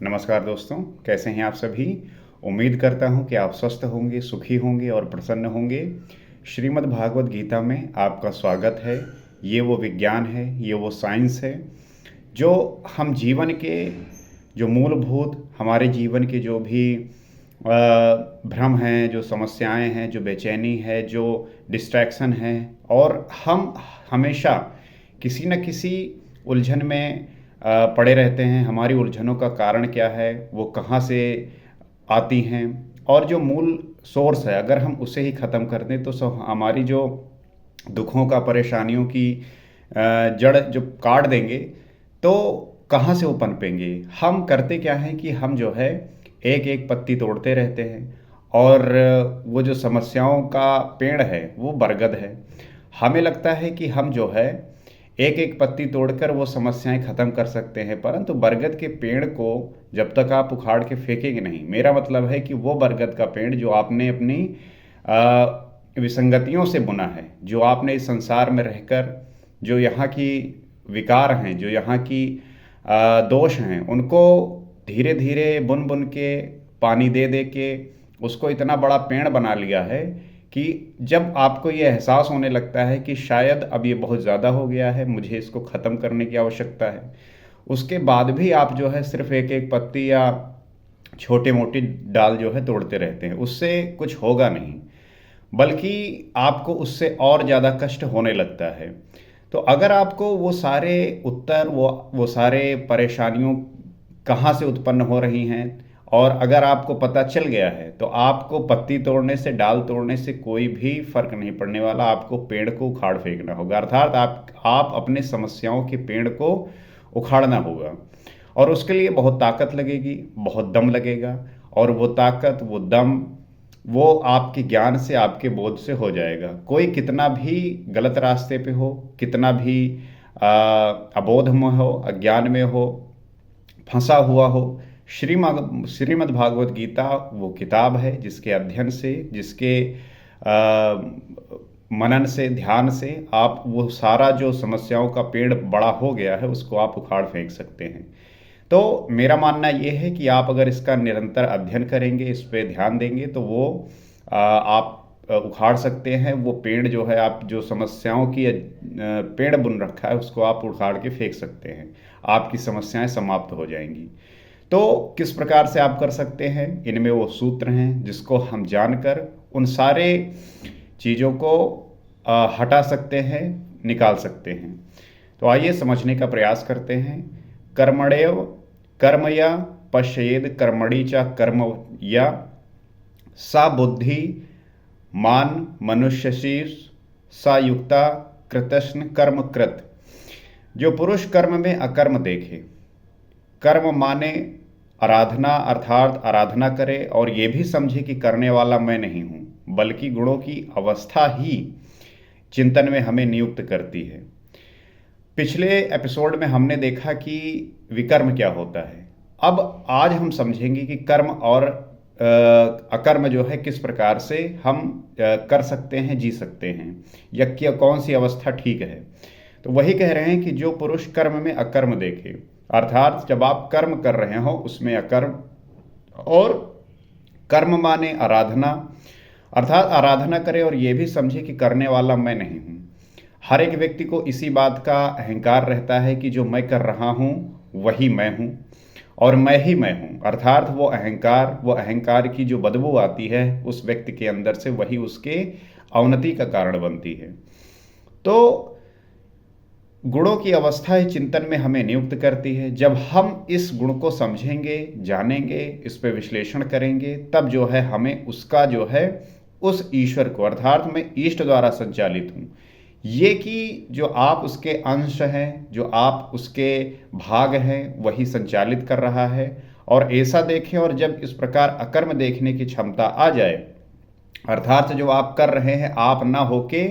नमस्कार दोस्तों, कैसे हैं आप सभी। उम्मीद करता हूं कि आप स्वस्थ होंगे, सुखी होंगे और प्रसन्न होंगे। श्रीमद् भागवत गीता में आपका स्वागत है। ये वो विज्ञान है, ये वो साइंस है जो हम जीवन के जो मूलभूत हमारे जीवन के जो भी भ्रम हैं, जो समस्याएं हैं, जो बेचैनी है, जो डिस्ट्रैक्शन है, और हम हमेशा किसी न किसी उलझन में पड़े रहते हैं। हमारी उलझनों का कारण क्या है, वो कहाँ से आती हैं, और जो मूल सोर्स है अगर हम उसे ही ख़त्म कर दें तो सब हमारी जो दुखों का, परेशानियों की जड़ जो काट देंगे तो कहाँ से वो पनपेंगे। हम करते क्या हैं कि हम जो है एक एक पत्ती तोड़ते रहते हैं, और वो जो समस्याओं का पेड़ है वो बरगद है। हमें लगता है कि हम जो है एक एक पत्ती तोड़कर वो समस्याएं ख़त्म कर सकते हैं, परंतु बरगद के पेड़ को जब तक आप उखाड़ के फेंकेंगे नहीं, मेरा मतलब है कि वो बरगद का पेड़ जो आपने अपनी विसंगतियों से बुना है, जो आपने इस संसार में रहकर जो यहाँ की विकार हैं, जो यहाँ की दोष हैं, उनको धीरे धीरे बुन बुन के, पानी दे दे के उसको इतना बड़ा पेड़ बना लिया है कि जब आपको ये एहसास होने लगता है कि शायद अब ये बहुत ज़्यादा हो गया है, मुझे इसको ख़त्म करने की आवश्यकता है, उसके बाद भी आप जो है सिर्फ एक एक पत्ती या छोटे मोटी डाल जो है तोड़ते रहते हैं, उससे कुछ होगा नहीं, बल्कि आपको उससे और ज़्यादा कष्ट होने लगता है। तो अगर आपको वो सारे उत्तर, वो सारे परेशानियों कहाँ से उत्पन्न हो रही हैं, और अगर आपको पता चल गया है, तो आपको पत्ती तोड़ने से, डाल तोड़ने से कोई भी फर्क नहीं पड़ने वाला। आपको पेड़ को उखाड़ फेंकना होगा, अर्थात आप अपने समस्याओं के पेड़ को उखाड़ना होगा। और उसके लिए बहुत ताकत लगेगी, बहुत दम लगेगा, और वो ताकत, वो दम, वो आपके ज्ञान से, आपके बोध से हो जाएगा। कोई कितना भी गलत रास्ते पे हो, कितना भी अबोध में हो, अज्ञान में हो, फंसा हुआ हो, श्रीमद् भागवत गीता वो किताब है जिसके अध्ययन से, जिसके मनन से, ध्यान से आप वो सारा जो समस्याओं का पेड़ बड़ा हो गया है उसको आप उखाड़ फेंक सकते हैं। तो मेरा मानना ये है कि आप अगर इसका निरंतर अध्ययन करेंगे, इस पे ध्यान देंगे, तो वो आप उखाड़ सकते हैं। वो पेड़ जो है, आप जो समस्याओं की पेड़ बुन रखा है उसको आप उखाड़ के फेंक सकते हैं, आपकी समस्याएं समाप्त हो जाएंगी। तो किस प्रकार से आप कर सकते हैं, इनमें वो सूत्र हैं जिसको हम जानकर उन सारे चीज़ों को हटा सकते हैं, निकाल सकते हैं। तो आइए समझने का प्रयास करते हैं। कर्मणेव कर्मया पश्येद कर्मणि च कर्म या सा बुद्धि मान मनुष्यशीर्ष सा युक्ता कृतस्न कर्म कृत। जो पुरुष कर्म में अकर्म देखे, कर्म माने आराधना, अर्थात आराधना करे, और ये भी समझे कि करने वाला मैं नहीं हूँ, बल्कि गुणों की अवस्था ही चिंतन में हमें नियुक्त करती है। पिछले एपिसोड में हमने देखा कि विकर्म क्या होता है। अब आज हम समझेंगे कि कर्म और अकर्म जो है किस प्रकार से हम कर सकते हैं, जी सकते हैं, या क्या कौन सी अवस्था ठीक है। तो वही कह रहे हैं कि जो पुरुष कर्म में अकर्म देखे, अर्थात जब आप कर्म कर रहे हो उसमें अकर्म, और कर्म माने आराधना, अर्थात आराधना करे और ये भी समझे कि करने वाला मैं नहीं हूँ। हर एक व्यक्ति को इसी बात का अहंकार रहता है कि जो मैं कर रहा हूँ वही मैं हूँ, और मैं ही मैं हूँ, अर्थात वो अहंकार की जो बदबू आती है उस व्यक्ति के अंदर से, वही उसके अवनति का कारण बनती है। तो गुणों की अवस्था ही चिंतन में हमें नियुक्त करती है। जब हम इस गुण को समझेंगे, जानेंगे, इस पर विश्लेषण करेंगे, तब जो है हमें उसका जो है उस ईश्वर को, अर्थात मैं ईष्ट द्वारा संचालित हूँ, ये कि जो आप उसके अंश हैं, जो आप उसके भाग हैं, वही संचालित कर रहा है। और ऐसा देखें, और जब इस प्रकार अकर्म देखने की क्षमता आ जाए, अर्थात जो आप कर रहे हैं आप ना होके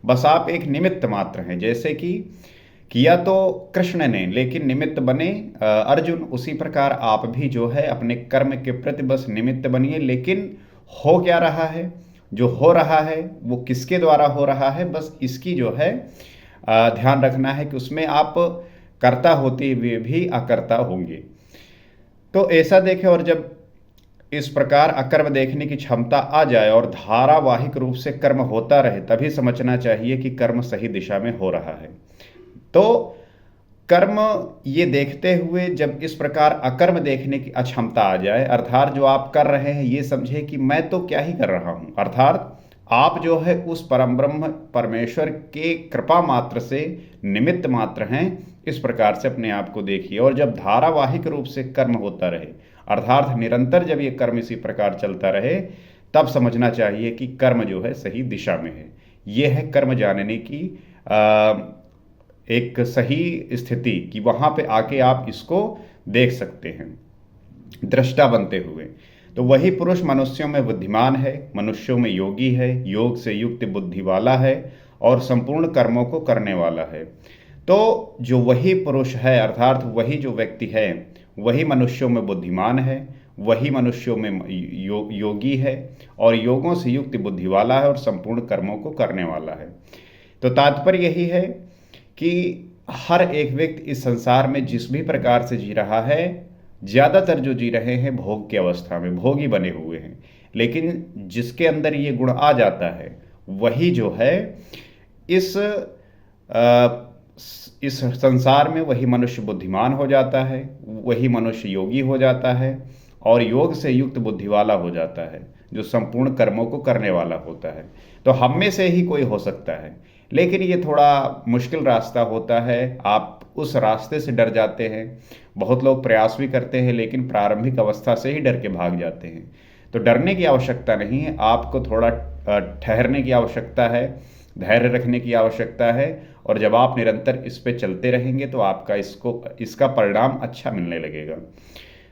बस आप एक निमित्त मात्र हैं। जैसे कि किया तो कृष्ण ने, लेकिन निमित्त बने अर्जुन, उसी प्रकार आप भी जो है अपने कर्म के प्रति बस निमित्त बनिए। लेकिन हो क्या रहा है, जो हो रहा है वो किसके द्वारा हो रहा है, बस इसकी जो है ध्यान रखना है कि उसमें आप कर्ता होते हुए भी अकर्ता होंगे। तो ऐसा देखें, और जब इस प्रकार अकर्म देखने की क्षमता आ जाए और धारावाहिक रूप से कर्म होता रहे, तभी समझना चाहिए कि कर्म सही दिशा में हो रहा है। तो कर्म ये देखते हुए जब इस प्रकार अकर्म देखने की अक्षमता आ जाए, अर्थात जो आप कर रहे हैं ये समझे कि मैं तो क्या ही कर रहा हूं, अर्थात आप जो है उस परम ब्रह्म परमेश्वर के कृपा मात्र से निमित्त मात्र हैं, इस प्रकार से अपने आप को देखिए। और जब धारावाहिक रूप से कर्म होता रहे, अर्थात निरंतर जब ये कर्म इसी प्रकार चलता रहे, तब समझना चाहिए कि कर्म जो है सही दिशा में है। ये है कर्म जानने की एक सही स्थिति, कि वहां पे आके आप इसको देख सकते हैं दृष्टा बनते हुए। तो वही पुरुष मनुष्यों में बुद्धिमान है, मनुष्यों में योगी है, योग से युक्त बुद्धि वाला है और संपूर्ण कर्मों को करने वाला है। तो जो वही पुरुष है, अर्थात वही जो व्यक्ति है, वही मनुष्यों में बुद्धिमान है, वही मनुष्यों में योगी है और योगों से युक्त बुद्धि वाला है और संपूर्ण कर्मों को करने वाला है। तो तात्पर्य यही है कि हर एक व्यक्ति इस संसार में जिस भी प्रकार से जी रहा है, ज़्यादातर जो जी रहे हैं भोग की अवस्था में, भोगी बने हुए हैं। लेकिन जिसके अंदर ये गुण आ जाता है, वही जो है इस इस संसार में वही मनुष्य बुद्धिमान हो जाता है, वही मनुष्य योगी हो जाता है और योग से युक्त बुद्धि वाला हो जाता है, जो संपूर्ण कर्मों को करने वाला होता है। तो हम में से ही कोई हो सकता है, लेकिन ये थोड़ा मुश्किल रास्ता होता है, आप उस रास्ते से डर जाते हैं। बहुत लोग प्रयास भी करते हैं, लेकिन प्रारंभिक अवस्था से ही डर के भाग जाते हैं। तो डरने की आवश्यकता नहीं है, आपको थोड़ा ठहरने की आवश्यकता है, धैर्य रखने की आवश्यकता है। और जब आप निरंतर इस पे चलते रहेंगे तो आपका इसका परिणाम अच्छा मिलने लगेगा।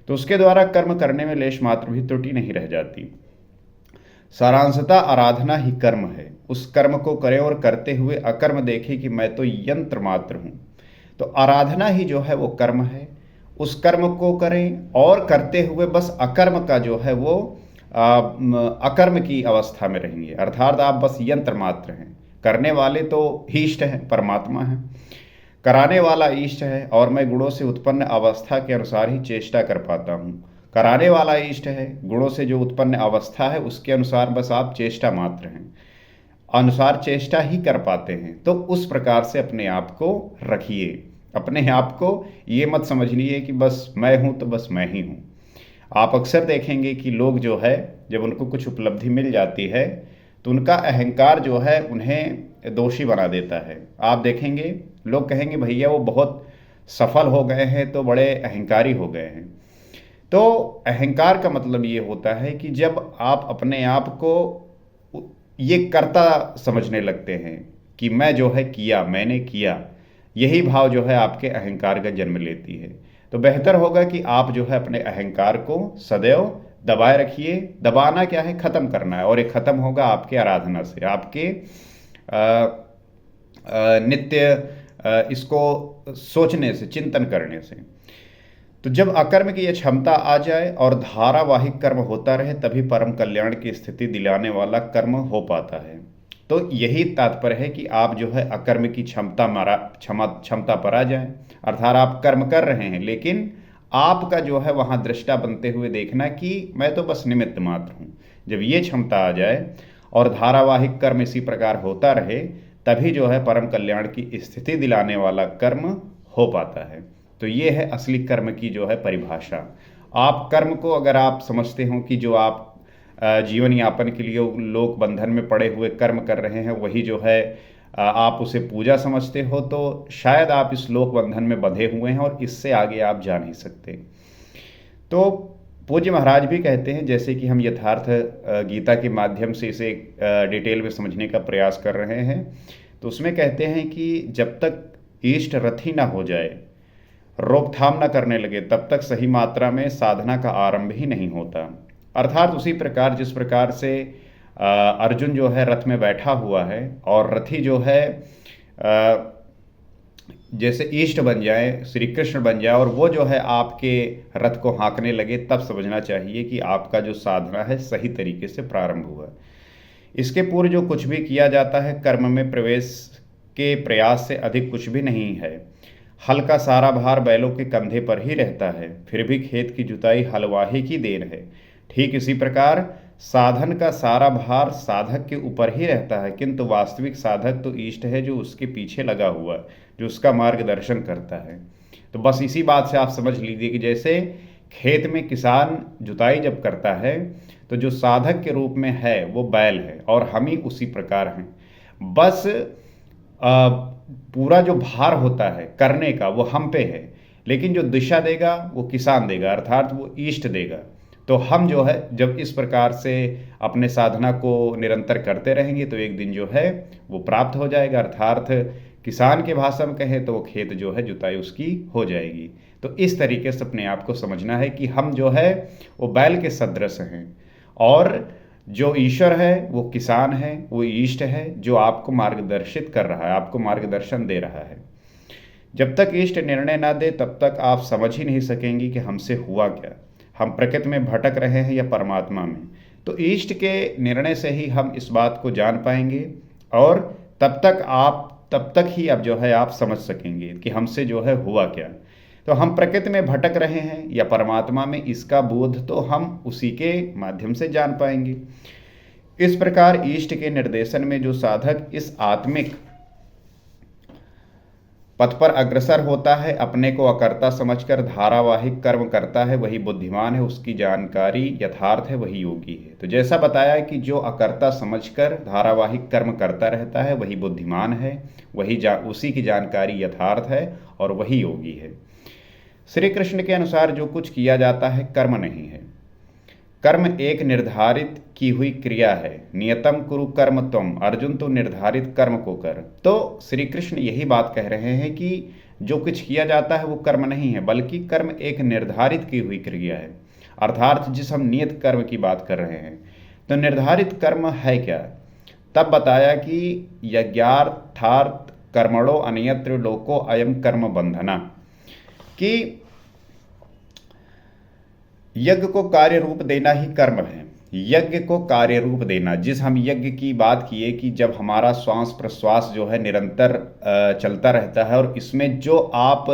तो उसके द्वारा कर्म करने में लेश मात्र भी त्रुटि नहीं रह जाती। सारांशतः आराधना ही कर्म है। उस कर्म को करें और करते हुए अकर्म देखें कि मैं तो यंत्र मात्र हूँ। तो आराधना ही जो है वो कर्म है। उस कर्म को करें और करते हुए बस अकर्म का जो है वो अकर्म की अवस्था में रहेंगे, अर्थात आप बस यंत्र मात्र हैं। करने वाले तो इष्ट हैं, परमात्मा हैं, कराने वाला इष्ट है और मैं गुणों से उत्पन्न अवस्था के अनुसार ही चेष्टा कर पाता हूँ। कराने वाला इष्ट है, गुणों से जो उत्पन्न अवस्था है उसके अनुसार बस आप चेष्टा मात्र हैं, अनुसार चेष्टा ही कर पाते हैं। तो उस प्रकार से अपने आप को रखिए। अपने आप को ये मत समझिए कि बस मैं हूँ तो बस मैं ही हूँ। आप अक्सर देखेंगे कि लोग जो है जब उनको कुछ उपलब्धि मिल जाती है तो उनका अहंकार जो है उन्हें दोषी बना देता है। आप देखेंगे लोग कहेंगे भैया वो बहुत सफल हो गए हैं तो बड़े अहंकारी हो गए हैं। तो अहंकार का मतलब ये होता है कि जब आप अपने आप को ये कर्ता समझने लगते हैं कि मैं जो है किया, मैंने किया, यही भाव जो है आपके अहंकार का जन्म लेती है। तो बेहतर होगा कि आप जो है अपने अहंकार को सदैव दबाए रखिए। दबाना क्या है, खत्म करना है, और ये खत्म होगा आपके आराधना से, आपके नित्य इसको सोचने से, चिंतन करने से। तो जब अकर्म की यह क्षमता आ जाए और धारावाहिक कर्म होता रहे, तभी परम कल्याण की स्थिति दिलाने वाला कर्म हो पाता है। तो यही तात्पर्य है कि आप जो है अकर्म की क्षमता पर आ जाए, अर्थात आप कर्म कर रहे हैं लेकिन आपका जो है वहाँ दृष्टा बनते हुए देखना कि मैं तो बस निमित्त मात्र हूँ। जब ये क्षमता आ जाए और धारावाहिक कर्म इसी प्रकार होता रहे, तभी जो है परम कल्याण की स्थिति दिलाने वाला कर्म हो पाता है। तो ये है असली कर्म की जो है परिभाषा। आप कर्म को अगर आप समझते हो कि जो आप जीवन यापन के लिए लोक बंधन में पड़े हुए कर्म कर रहे हैं वही जो है आप उसे पूजा समझते हो, तो शायद आप इस लोक बंधन में बंधे हुए हैं और इससे आगे आप जा नहीं सकते। तो पूज्य महाराज भी कहते हैं, जैसे कि हम यथार्थ गीता के माध्यम से इसे डिटेल में समझने का प्रयास कर रहे हैं, तो उसमें कहते हैं कि जब तक इष्ट रथी ना हो जाए, रोकथाम ना करने लगे, तब तक सही मात्रा में साधना का आरंभ ही नहीं होता। अर्थात उसी प्रकार जिस प्रकार से अर्जुन जो है रथ में बैठा हुआ है और रथी जो है जैसे इष्ट बन जाए, श्री कृष्ण बन जाए और वो जो है आपके रथ को हाँकने लगे, तब समझना चाहिए कि आपका जो साधना है सही तरीके से प्रारंभ हुआ। इसके पूर्व जो कुछ भी किया जाता है कर्म में प्रवेश के प्रयास से अधिक कुछ भी नहीं है। हल का सारा भार बैलों के कंधे पर ही रहता है, फिर भी खेत की जुताई हलवाही की देन है। ठीक इसी प्रकार साधन का सारा भार साधक के ऊपर ही रहता है, किंतु वास्तविक साधक तो ईष्ट है जो उसके पीछे लगा हुआ, जो उसका मार्गदर्शन करता है। तो बस इसी बात से आप समझ लीजिए कि जैसे खेत में किसान जुताई जब करता है तो जो साधक के रूप में है वो बैल है, और हम ही उसी प्रकार हैं। बस पूरा जो भार होता है करने का वो हम पे है, लेकिन जो दिशा देगा वो किसान देगा, अर्थात वो ईष्ट देगा। तो हम जो है जब इस प्रकार से अपने साधना को निरंतर करते रहेंगे तो एक दिन जो है वो प्राप्त हो जाएगा, अर्थात किसान के भाषा में कहें तो वो खेत जो है जुताई उसकी हो जाएगी। तो इस तरीके से अपने आप को समझना है कि हम जो है वो बैल के सदृश हैं, और जो ईश्वर है वो किसान है, वो ईष्ट है जो आपको मार्गदर्शित कर रहा है, आपको मार्गदर्शन दे रहा है। जब तक ईष्ट निर्णय ना दे तब तक आप समझ ही नहीं सकेंगे कि हमसे हुआ क्या, हम प्रकृति में भटक रहे हैं या परमात्मा में। तो ईष्ट के निर्णय से ही हम इस बात को जान पाएंगे, और तब तक ही अब जो है आप समझ सकेंगे कि हमसे जो है हुआ क्या। तो हम प्रकृति में भटक रहे हैं या परमात्मा में, इसका बोध तो हम उसी के माध्यम से जान पाएंगे। इस प्रकार ईष्ट के निर्देशन में जो साधक इस आत्मिक पथ पर अग्रसर होता है, अपने को अकर्ता समझकर धारावाहिक कर्म करता है, वही बुद्धिमान है, उसकी जानकारी यथार्थ है, वही योगी है। तो जैसा बताया कि जो अकर्ता समझकर धारावाहिक कर्म करता रहता है वही बुद्धिमान है, उसी की जानकारी यथार्थ है और वही योगी है। श्री कृष्ण के अनुसार जो कुछ किया जाता है कर्म नहीं है। कर्म एक निर्धारित की हुई क्रिया है। नियतम कुरु कर्म त्वम, अर्जुन तो निर्धारित कर्म को कर। तो श्री कृष्ण यही बात कह रहे हैं कि जो कुछ किया जाता है वो कर्म नहीं है, बल्कि कर्म एक निर्धारित की हुई क्रिया है, अर्थात जिस हम नियत कर्म की बात कर रहे हैं। तो निर्धारित कर्म है क्या? तब बताया कि यज्ञार्थार्थ कर्मणो अन्यत्र लोको अयम कर्म बंधना, कि यज्ञ को कार्य रूप देना ही कर्म है। यज्ञ को कार्य रूप देना, जिस हम यज्ञ की बात किए कि जब हमारा श्वास प्रश्वास जो है निरंतर चलता रहता है, और इसमें जो आप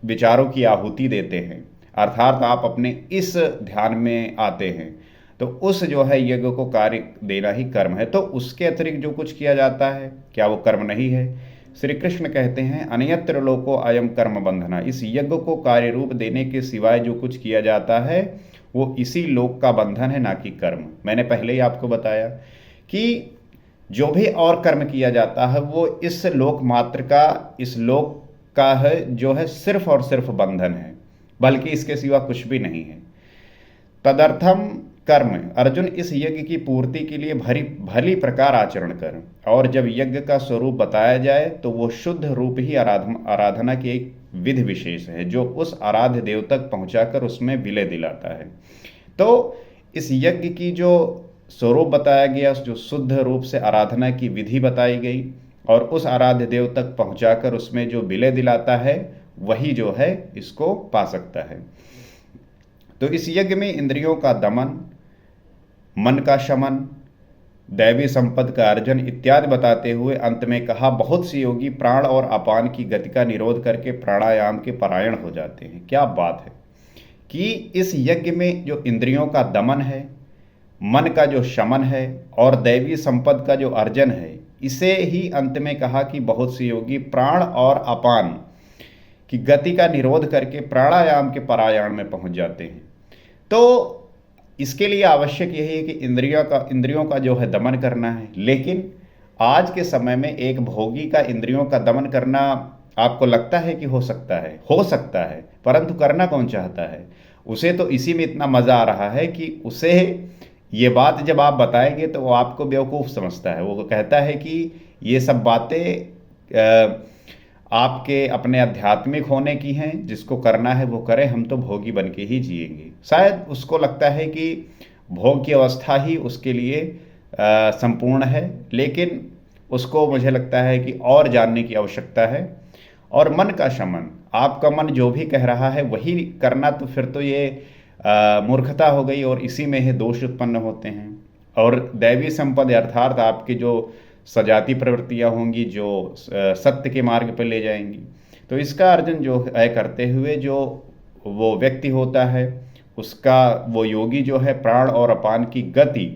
विचारों की आहुति देते हैं, अर्थात आप अपने इस ध्यान में आते हैं, तो उस जो है यज्ञ को कार्य देना ही कर्म है। तो उसके अतिरिक्त जो कुछ किया जाता है क्या वो कर्म नहीं है? श्री कृष्ण कहते हैं अन्यत्र लोको अयम कर्म बंधना, इस यज्ञ को कार्य रूप देने के सिवाय जो कुछ किया जाता है वो इसी लोक का बंधन है, ना कि कर्म। मैंने पहले ही आपको बताया कि जो भी और कर्म किया जाता है वो इस लोक मात्र का, इस लोक का है जो है सिर्फ और सिर्फ बंधन है, बल्कि इसके सिवा कुछ भी नहीं है। तदर्थम कर्म, अर्जुन इस यज्ञ की पूर्ति के लिए भली प्रकार आचरण कर। और जब यज्ञ का स्वरूप बताया जाए तो वो शुद्ध रूप ही आराधना की एक विधि विशेष है, जो उस आराध्य देव तक पहुंचाकर उसमें विलय दिलाता है। तो इस यज्ञ की जो स्वरूप बताया गया, जो शुद्ध रूप से आराधना की विधि बताई गई, और उस आराध्य देव तक पहुंचाकर उसमें जो विलय दिलाता है वही जो है इसको पा सकता है। तो इस यज्ञ में इंद्रियों का दमन, मन का शमन, दैवी संपद का अर्जन इत्यादि बताते हुए अंत में कहा बहुत से योगी प्राण और अपान की गति का निरोध करके प्राणायाम के परायण हो जाते हैं। क्या बात है कि इस यज्ञ में जो इंद्रियों का दमन है, मन का जो शमन है और दैवी संपद का जो अर्जन है, इसे ही अंत में कहा कि बहुत से योगी प्राण और अपान की गति का निरोध करके प्राणायाम के परायण में पहुंच जाते हैं। तो इसके लिए आवश्यक यही है कि इंद्रियों का जो है दमन करना है। लेकिन आज के समय में एक भोगी का इंद्रियों का दमन करना आपको लगता है कि हो सकता है, परंतु करना कौन चाहता है? उसे तो इसी में इतना मजा आ रहा है कि उसे ये बात जब आप बताएंगे तो वो आपको बेवकूफ़ समझता है। वो कहता है कि ये सब बातें आपके अपने आध्यात्मिक होने की हैं, जिसको करना है वो करे, हम तो भोगी बन के ही जिएंगे। शायद उसको लगता है कि भोग की अवस्था ही उसके लिए संपूर्ण है, लेकिन उसको मुझे लगता है कि और जानने की आवश्यकता है। और मन का शमन, आपका मन जो भी कह रहा है वही करना, तो फिर तो ये मूर्खता हो गई और इसी में ही दोष उत्पन्न होते हैं। और दैवी संपद अर्थात आपकी जो सजाती प्रवृत्तियाँ होंगी जो सत्य के मार्ग पर ले जाएंगी, तो इसका अर्जन जो है करते हुए जो वो व्यक्ति होता है, उसका वो योगी जो है प्राण और अपान की गति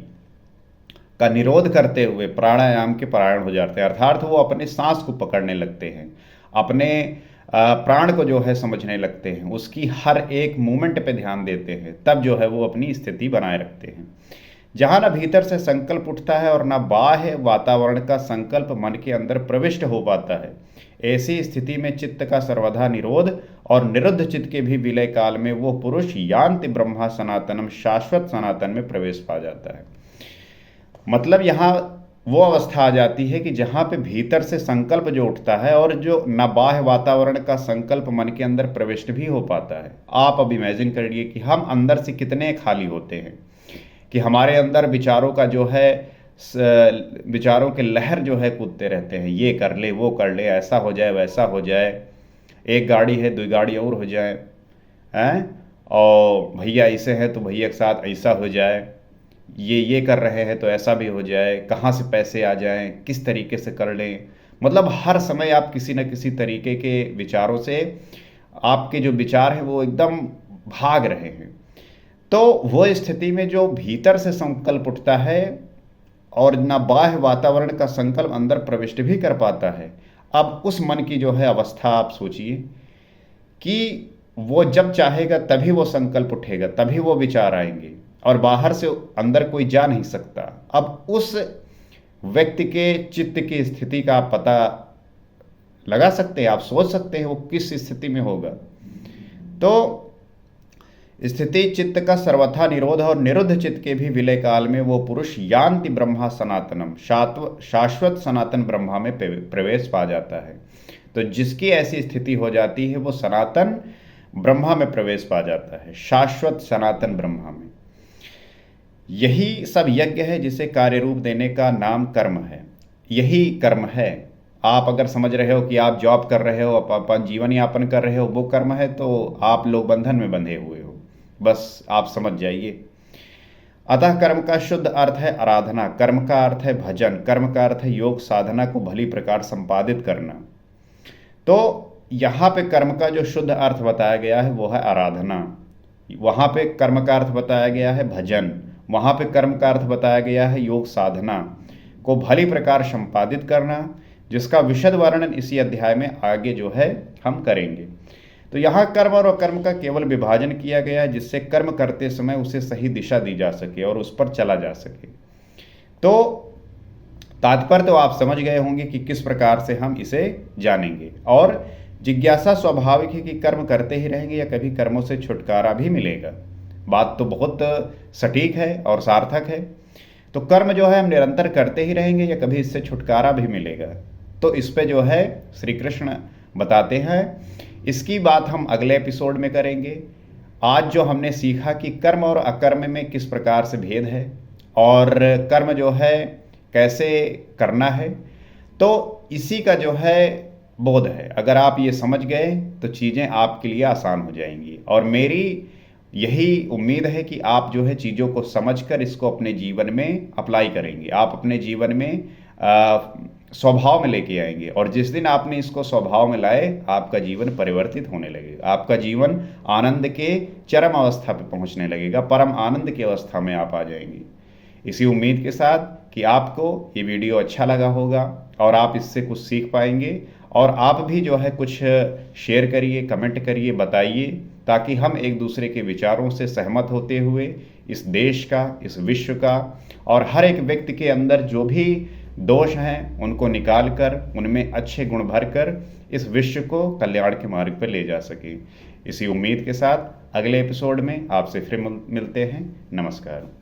का निरोध करते हुए प्राणायाम के परायण हो जाते हैं, अर्थात वो अपने सांस को पकड़ने लगते हैं, अपने प्राण को जो है समझने लगते हैं, उसकी हर एक मूवमेंट पे ध्यान देते हैं, तब जो है वो अपनी स्थिति बनाए रखते हैं। जहाँ न भीतर से संकल्प उठता है और न बाह्य वातावरण का संकल्प मन के अंदर प्रविष्ट हो पाता है, ऐसी स्थिति में चित्त का सर्वथा निरोध और निरुद्ध चित्त के भी विलय काल में वो पुरुष यान्ति ब्रह्मा सनातनम शाश्वत सनातन में प्रवेश पा जाता है। मतलब यहाँ वो अवस्था आ जाती है कि जहाँ पे भीतर से संकल्प जो उठता है और जो न बाह्य वातावरण का संकल्प मन के अंदर प्रविष्ट भी हो पाता है। आप अब इमेजिन करिए कि हम अंदर से कितने खाली होते हैं, कि हमारे अंदर विचारों का जो है विचारों के लहर जो है कूदते रहते हैं, ये कर ले, वो कर ले, ऐसा हो जाए, वैसा हो जाए, एक गाड़ी है 2 गाड़ी और हो जाए, हैं, और भैया ऐसे हैं तो भैया के साथ ऐसा हो जाए, ये कर रहे हैं तो ऐसा भी हो जाए, कहाँ से पैसे आ जाएं, किस तरीके से कर लें। मतलब हर समय आप किसी न किसी तरीके के विचारों से, आपके जो विचार हैं वो एकदम भाग रहे हैं। तो वो स्थिति में जो भीतर से संकल्प उठता है और न बाह्य वातावरण का संकल्प अंदर प्रविष्ट भी कर पाता है, अब उस मन की जो है अवस्था आप सोचिए कि वो जब चाहेगा तभी वो संकल्प उठेगा, तभी वो विचार आएंगे और बाहर से अंदर कोई जा नहीं सकता। अब उस व्यक्ति के चित्त की स्थिति का आप पता लगा सकते हैं, आप सोच सकते हैं वो किस स्थिति में होगा। तो स्थिति चित्त का सर्वथा निरोध और निरुद्ध चित्त के भी विलय काल में वो पुरुष यान्ति ब्रह्मा सनातनम शाश्वत सनातन ब्रह्मा में प्रवेश पा जाता है। तो जिसकी ऐसी स्थिति हो जाती है वो सनातन ब्रह्मा में प्रवेश पा जाता है, शाश्वत सनातन ब्रह्मा में। यही सब यज्ञ है जिसे कार्य रूप देने का नाम कर्म है। यही कर्म है। आप अगर समझ रहे हो कि आप जॉब कर रहे हो, अपन जीवन यापन कर रहे हो, वो कर्म है, तो आप लोग बंधन में बंधे हुए हो, बस आप समझ जाइए। अतः कर्म का शुद्ध अर्थ है आराधना, कर्म का अर्थ है भजन, कर्म का अर्थ है योग साधना को भली प्रकार संपादित करना। तो यहाँ पे कर्म का जो शुद्ध अर्थ बताया गया है वो है आराधना, वहाँ पे कर्म का अर्थ बताया गया है भजन, वहाँ पे कर्म का अर्थ बताया गया है योग साधना को भली प्रकार संपादित करना, जिसका विशद वर्णन इसी अध्याय में आगे जो है हम करेंगे। तो यहाँ कर्म और अकर्म का केवल विभाजन किया गया है, जिससे कर्म करते समय उसे सही दिशा दी जा सके और उस पर चला जा सके। तो तात्पर्य तो आप समझ गए होंगे कि किस प्रकार से हम इसे जानेंगे। और जिज्ञासा स्वाभाविक है कि कर्म करते ही रहेंगे या कभी कर्मों से छुटकारा भी मिलेगा। बात तो बहुत सटीक है और सार्थक है। तो कर्म जो है हम निरंतर करते ही रहेंगे या कभी इससे छुटकारा भी मिलेगा, तो इस पे जो है श्री कृष्ण बताते हैं। इसकी बात हम अगले एपिसोड में करेंगे। आज जो हमने सीखा कि कर्म और अकर्म में किस प्रकार से भेद है और कर्म जो है कैसे करना है, तो इसी का जो है बोध है। अगर आप ये समझ गए तो चीज़ें आपके लिए आसान हो जाएंगी। और मेरी यही उम्मीद है कि आप जो है चीज़ों को समझकर इसको अपने जीवन में अप्लाई करेंगे, आप अपने जीवन में स्वभाव में लेके आएंगे। और जिस दिन आपने इसको स्वभाव में लाए, आपका जीवन परिवर्तित होने लगेगा, आपका जीवन आनंद के चरम अवस्था पे पहुंचने लगेगा, परम आनंद की अवस्था में आप आ जाएंगे। इसी उम्मीद के साथ कि आपको ये वीडियो अच्छा लगा होगा और आप इससे कुछ सीख पाएंगे। और आप भी जो है कुछ शेयर करिए, कमेंट करिए, बताइए, ताकि हम एक दूसरे के विचारों से सहमत होते हुए इस देश का, इस विश्व का और हर एक व्यक्ति के अंदर जो भी दोष हैं उनको निकाल कर उनमें अच्छे गुण भरकर इस विश्व को कल्याण के मार्ग पर ले जा सके। इसी उम्मीद के साथ अगले एपिसोड में आपसे फिर मिलते हैं। नमस्कार।